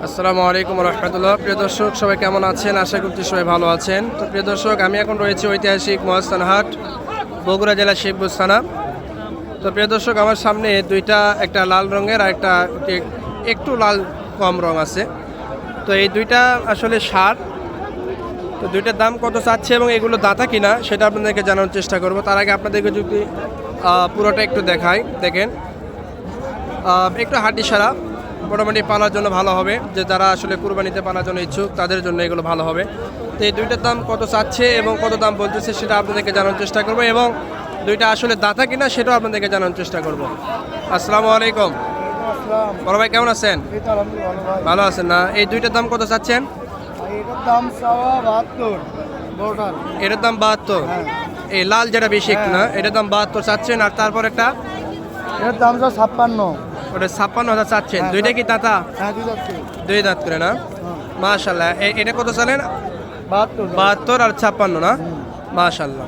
আসসালামু আলাইকুম রহমতুল্লাহ। প্রিয় দর্শক, সবাই কেমন আছেন? আশা করছি সবাই ভালো আছেন। তো প্রিয় দর্শক, আমি এখন রয়েছি ঐতিহাসিক মহাস্থান হাট, বগুড়া জেলা শিবগঞ্জ থানা। তো প্রিয় দর্শক, আমার সামনে দুইটা, একটা লাল রঙের আর একটা একটু লাল কম রং আছে। তো এই দুইটা আসলে সার। তো দুইটার দাম কত চাচ্ছে এবং এগুলো দাঁতা কিনা সেটা আপনাদেরকে জানানোর চেষ্টা করব। তার আগে আপনাদেরকে যদি পুরোটা একটু দেখাই, দেখেন একটু হাড্ডি সারা, মোটামুটি পালার জন্য ভালো হবে। যে যারা আসলে কুরবানিতে পালার জন্য ইচ্ছুক তাদের জন্য এগুলো ভালো হবে। তো এই দুইটার দাম কত চাচ্ছে এবং কত দাম বলতেছে সেটা আপনাদেরকে জানানোর চেষ্টা করব, এবং দুইটা আসলে দাঁতা কিনা সেটাও আপনাদেরকে জানানোর চেষ্টা করব। আসসালামু আলাইকুম বড় ভাই, কেমন আছেন? ভালো আছেন না? এই দুইটার দাম কত চাচ্ছেন? এটার দাম 72। এই লাল যেটা বেশি একটু না, এটার দাম 72 চাচ্ছেন। আর তারপর একটা এর দাম 56। ওটা 56,000 চাচ্ছেন। দুইটা কি দাঁতা? দুই দাঁত করে না? মাশাআল্লাহ। এটা কত চালেন? 72 72 আর 56 না? মাশাআল্লাহ।